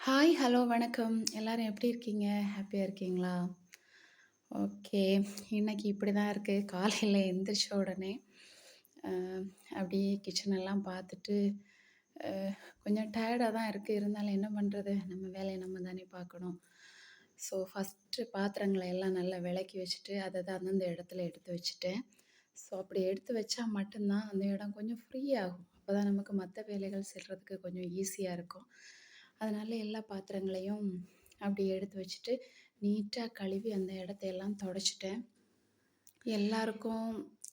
Hi, hello, வணக்கம். எல்லாரும் எப்படி இருக்கீங்க? ஹேப்பியா இருக்கீங்களா? ஓகே. இன்னைக்கு இப்படிதான் இருக்கு. காலையில எந்திரிச்ச உடனே, அ அப்படியே கிச்சன் எல்லாம் பார்த்துட்டு, அ கொஞ்சம் டயர்டா தான் இருக்கு. இருந்தாலும் என்ன பண்றது? நம்ம வேலைய நம்ம தானே பார்க்கணும். ஸோ, ஃபர்ஸ்ட்டு பாத்திரங்கள எல்லாம் நல்லா விளக்கி வச்சுட்டு, அத அந்தந்த இடத்துல எடுத்து வச்சுட்டேன். ஸோ, அப்படி எடுத்து வச்சா மட்டும் தான் அந்த இடம் கொஞ்சம் ஃப்ரீ ஆகும். அப்பதான் நமக்கு மத்த வேலைகள் செய்றதுக்கு கொஞ்சம் ஈஸியா இருக்கும். அதனால எல்லா பாத்திரங்களையும் அப்படி எடுத்து வச்சுட்டு, நீட்டா கழுவி அந்த இடத்தையெல்லாம் தொடச்சுட்டேன். எல்லாருக்கும்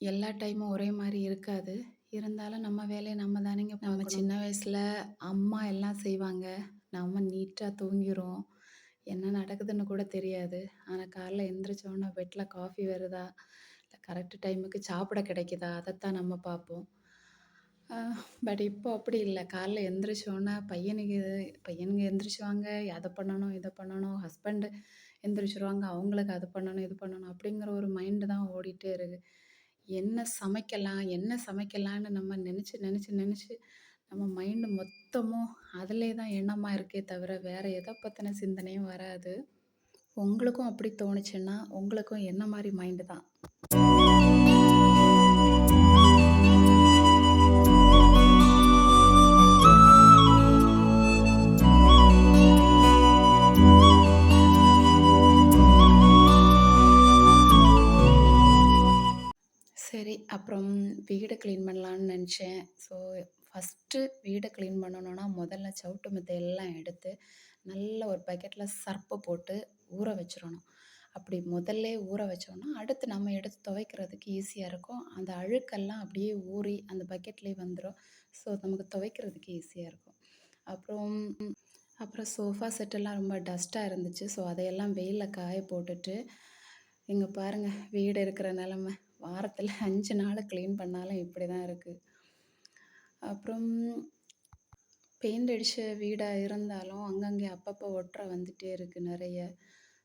எல்லா டைமும் ஒரே மாரி இருக்காது. இருந்தாலும் நம்ம வேலைய நம்ம தானேங்க பார்க்கணும். நம்ம சின்ன வயசுல அம்மா எல்லாம் செய்வாங்க. நம்ம நீட்டா தூங்கிருவோம். என்ன நடக்குதுன்னு கூட தெரியாது. ஆனா காலைல எந்திரிச்ச உடனே பெட்ல காஃபி வருதா? இல்ல கரெக்ட் டைமுக்கு சாப்பிட கிடைக்குதா? அதத்தான் நம்ம பார்ப்போம். அ பட் இப்போ அப்படி இல்ல. காலைல எந்திரிச்சோன பையனுங்க எந்திரிச்சுருவாங்க. அத பண்ணணும், இத பண்ணணும். ஹஸ்பண்ட் எந்திரிச்சுருவாங்க. அவங்களுக்கு அது பண்ணணும், இது பண்ணணும் அப்படிங்கிற ஒரு மைண்ட் தான் ஓடிட்டே இருக்கு. என்ன சமைக்கலாம்? என்ன சமைக்கலான்னு நம்ம நெனச்சு, நெனச்சு, நெனச்சு நம்ம மைண்ட் மொத்தமும் அதிலே தான் எண்ணமா இருக்கே தவிர, வேற எத பத்தின சிந்தனையும் வராது. உங்களுக்கும் அப்படி தோணுச்சுன்னா, உங்களுக்கும் என்ன மாரி மைண்ட் தான்? சரி, அப்புறம் வீட கிளீன் பண்ணலான்னு நெனச்சேன். ஸோ, ஃபஸ்ட்டு வீட கிளீன் பண்ணணும்னா, முதல்ல சவுட்டு மெத்த எல்லாம் எடுத்து, நல்ல ஒரு பக்கெட்ல சர்ப்பு போட்டு ஊற வச்சுரணும். அப்படி முதல்லே ஊற வச்சோம்னா, அடுத்து நம்ம எடுத்து துவைக்கிறதுக்கு ஈஸியா இருக்கும். அந்த அழுக்கெல்லாம் அப்படியே ஊறி அந்த பக்கெட்லேயே வந்துரும். ஸோ, நமக்கு துவைக்கிறதுக்கு ஈஸியா இருக்கும். அப்புறம் அப்புறம் சோஃபா செட்டெல்லாம் ரொம்ப டஸ்ட்டா இருந்துச்சு. ஸோ, அதையெல்லாம் வெயில்ல காய போட்டுட்டு, இங்க பாருங்க வீடு இருக்கிற நெலம. வாரத்துல 5 நாள் கிளீன் பண்ணாலும் இப்படி தான் இருக்கு. அப்புறம் பெயிண்ட் அடிச்ச வீடா இருந்தாலும், அங்கங்கே அப்பப்போ ஒட்றை வந்துட்டே இருக்கு நெறைய.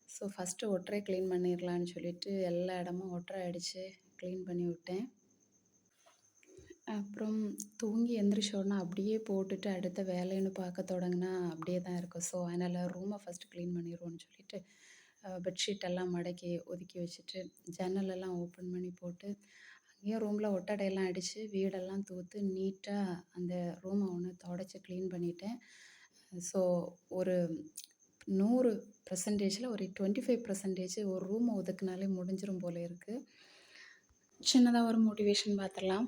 ஸோ, ஃபஸ்ட்டு ஒட்றைய கிளீன் பண்ணிரலான்னு சொல்லிட்டு, எல்லா இடமும் ஒட்றை அடிச்சு கிளீன் பண்ணி விட்டேன். அப்புறம் தூங்கி எந்திரிச்ச உடனே அப்படியே போட்டுட்டு அடுத்த வேலைன்னு பார்க்க தொடங்குனா, அப்படியே தான் இருக்கும். ஸோ, அதனால ரூம ஃபஸ்ட்டு கிளீன் பண்ணிருவோம்னு சொல்லிட்டு, பெட்ஷீட் எல்லாம் மடக்கி ஒதுக்கி வச்சுட்டு, ஜன்னலெல்லாம் ஓப்பன் பண்ணி போட்டு, அங்கேயும் ரூம்ல ஒட்டடையெல்லாம் அடிச்சு, வீடெல்லாம் தூத்து நீட்டா அந்த ரூம ஒண்ணு தொடச்சு கிளீன் பண்ணிட்டேன். ஸோ, ஒரு 100%ல ஒரு 25% ஒரு ரூம ஒதுக்குனாலே முடிஞ்சிரும் போல இருக்கு. சின்னதா ஒரு மோட்டிவேஷன் பார்த்துரலாம்.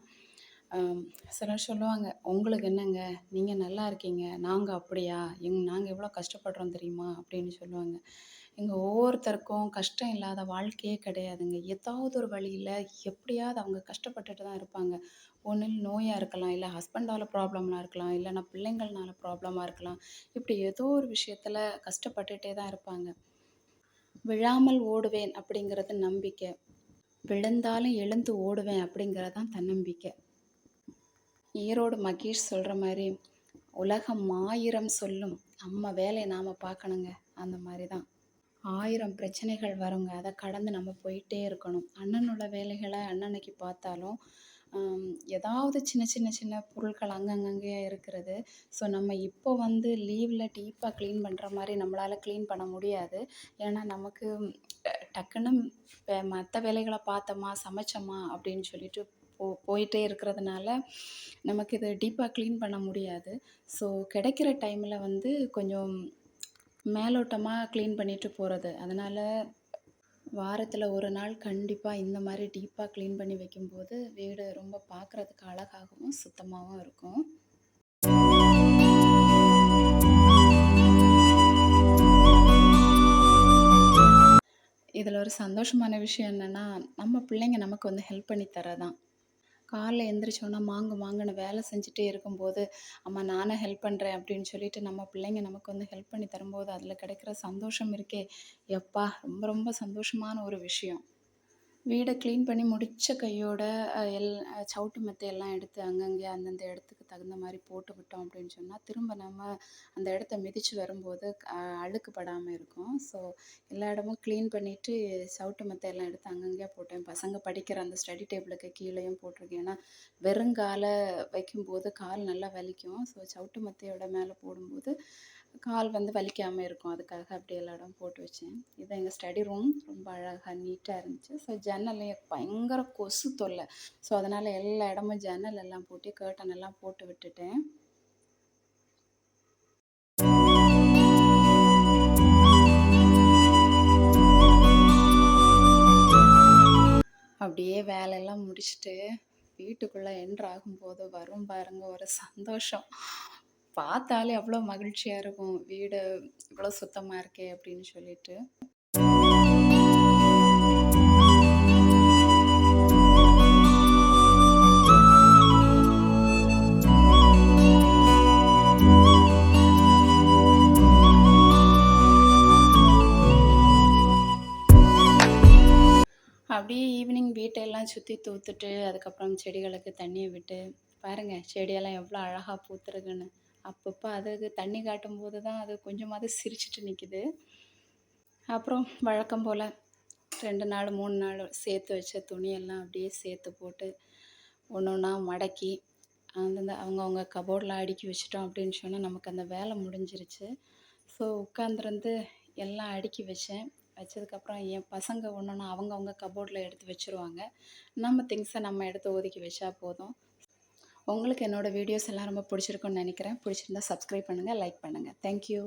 சிலர் சொல்லுவாங்க, "உங்களுக்கு என்னங்க? நீங்க நல்லா இருக்கீங்க. நாங்க அப்படியா? நாங்க எவ்வளோ கஷ்டப்படுறோம் தெரியுமா?" அப்படின்னு சொல்லுவாங்க. எங்க ஒவ்வொருத்தருக்கும் கஷ்டம் இல்லாத வாழ்க்கையே கிடையாதுங்க. ஏதாவது ஒரு வழியில எப்படியாவது அவங்க கஷ்டப்பட்டுட்டு தான் இருப்பாங்க. ஒண்ணில் நோயா இருக்கலாம், இல்ல ஹஸ்பண்டால ப்ராப்ளமா இருக்கலாம், இல்லன்னா பிள்ளைங்கள்னால ப்ராப்ளமா இருக்கலாம். இப்படி ஏதோ ஒரு விஷயத்துல கஷ்டப்பட்டுட்டே தான் இருப்பாங்க. "விழாமல் ஓடுவேன்" அப்படிங்கிறது நம்பிக்கை. "விழுந்தாலும் எழுந்து ஓடுவேன்" அப்படிங்கிறது தான் தன்னம்பிக்கை. ஈரோடு மகேஷ் சொல்ற மாரி, "உலகம் 1000 சொல்லும். நம்ம வேலைய நாம பார்க்கணுங்க." அந்த மாரி தான். 1000 பிரச்சனைகள் வருங்க. அத கடந்து நம்ம போயிட்டே இருக்கணும். அண்ணனோட வேலைகள அன்னன்னைக்கு பார்த்தாலும், அம் ஏதாவது சின்ன சின்ன சின்ன பொருட்கள் அங்கங்கங்கேயே இருக்கிறது. ஸோ, நம்ம இப்போ வந்து லீவ்ல டீப்பா கிளீன் பண்ற மாரி நம்மளால கிளீன் பண்ண முடியாது. ஏன்னா, நமக்கு டக்குன்னு மத்த வேலைகள பார்த்தோமா, சமைச்சோமா அப்படின்னு சொல்லிட்டு போயிட்டே இருக்கிறதுனால, நமக்கு இத டீப்பா கிளீன் பண்ண முடியாது. ஸோ, கிடைக்கிற டைம்ல வந்து கொஞ்சம் மேலோட்டமா கிளீன் பண்ணிட்டு போறது. அதனால வாரத்துல 1 நாள் கண்டிப்பா இந்த மாரி டீப்பா கிளீன் பண்ணி வைக்கும்போது, வீடு ரொம்ப பார்க்கறதுக்கு அழகாகவும், சுத்தமாவும் இருக்கும். இதுல ஒரு சந்தோஷமான விஷயம் என்னன்னா, நம்ம பிள்ளைங்க நமக்கு வந்து ஹெல்ப் பண்ணி தர்றதான். காலைல எந்திரிச்சோன்னா மாங்கு மாங்குன்னு வேலை செஞ்சுட்டே இருக்கும்போது, "அம்மா நானும் ஹெல்ப் பண்றேன்" அப்படின்னு சொல்லிட்டு நம்ம பிள்ளைங்க நமக்கு வந்து ஹெல்ப் பண்ணி தரும்போது, அதில கிடைக்கிற சந்தோஷம் இருக்கே! யப்பா! ரொம்ப ரொம்ப சந்தோஷமான ஒரு விஷயம். வீட கிளீன் பண்ணி முடிச்ச கையோட சவுட்டு மெத்தையெல்லாம் எடுத்து அங்கங்கே அந்தந்த இடத்துக்கு தகுந்த மாரி போட்டு விட்டோம் அப்படின்னு சொன்னா, திரும்ப நம்ம அந்த இடத்த மிதிச்சு வரும்போது அழுக்கு படாம இருக்கும். ஸோ, எல்லா இடமும் கிளீன் பண்ணிட்டு சவுட்டு மெத்தையெல்லாம் எடுத்து அங்கங்கேயே போட்டேன். பசங்க படிக்கிற அந்த ஸ்டடி டேபிளுக்கு கீழயும் போட்டிருக்கேன். ஏன்னா, வெறுங்கால வைக்கும்போது கால் நல்லா வலிக்கும். ஸோ, சவுட்டு மெத்தையோட மேல போடும்போது, கால் வந்து வலிக்காம இருக்கும். அதுக்காக அப்படியே எல்லா இடமும் போட்டு வச்சேன். இதான் எங்க ஸ்டடி ரூம். ரொம்ப அழகா நீட்டா இருந்துச்சு. ஸோ ஜன்னல்லையும் பயங்கர கொசு தொல்ல. ஸோ அதனால எல்லா இடமும் ஜன்னல் எல்லாம் பூட்டி, கர்டன் எல்லாம் போட்டு விட்டுட்டேன். அப்படியே வேலையெல்லாம் முடிச்சுட்டு வீட்டுக்குள்ள என்டர் ஆகும்போது வரும் பாருங்க ஒரு சந்தோஷம். பார்த்தாலே அவ்வளோ மகிழ்ச்சியா இருக்கும். வீடு இவ்வளோ சுத்தமா இருக்கே அப்படின்னு சொல்லிட்டு. அப்படியே ஈவினிங் வீட்டையெல்லாம் சுத்தி தூத்துட்டு, அதுக்கப்புறம் செடிகளுக்கு தண்ணிய விட்டு, பாருங்க செடியெல்லாம் எவ்வளோ அழகா பூத்திருக்குன்னு. அப்பப்போ அதுக்கு தண்ணி காட்டும்போது தான் அது கொஞ்சமாவது சிரிச்சுட்டு நிக்குது. அப்புறம் வழக்கம் போல 2 நாள் 3 நாள் சேர்த்து வச்ச துணியெல்லாம் அப்படியே சேர்த்து போட்டு, ஒண்ணு ஒண்ணா மடக்கி, அந்தந்த அவங்கவங்க கபோர்டில் அடுக்கி வச்சுட்டோம் அப்படின்னு சொன்னா, நமக்கு அந்த வேலை முடிஞ்சிருச்சு. ஸோ உட்காந்துருந்து எல்லாம் அடுக்கி வச்சேன். வச்சதுக்கப்புறம் என் பசங்க ஒன்னொன்னா அவங்கவங்க கபோர்டில் எடுத்து வச்சுருவாங்க. நம்ம திங்க்ஸை நம்ம எடுத்து ஒதுக்கி வச்சா போதும். உங்களுக்கு என்னோட வீடியோஸ் எல்லாம் ரொம்ப பிடிச்சிருக்குன்னு நினைக்கிறேன். பிடிச்சிருந்தா சப்ஸ்கிரைப் பண்ணுங்கள், லைக் பண்ணுங்கள். Thank you.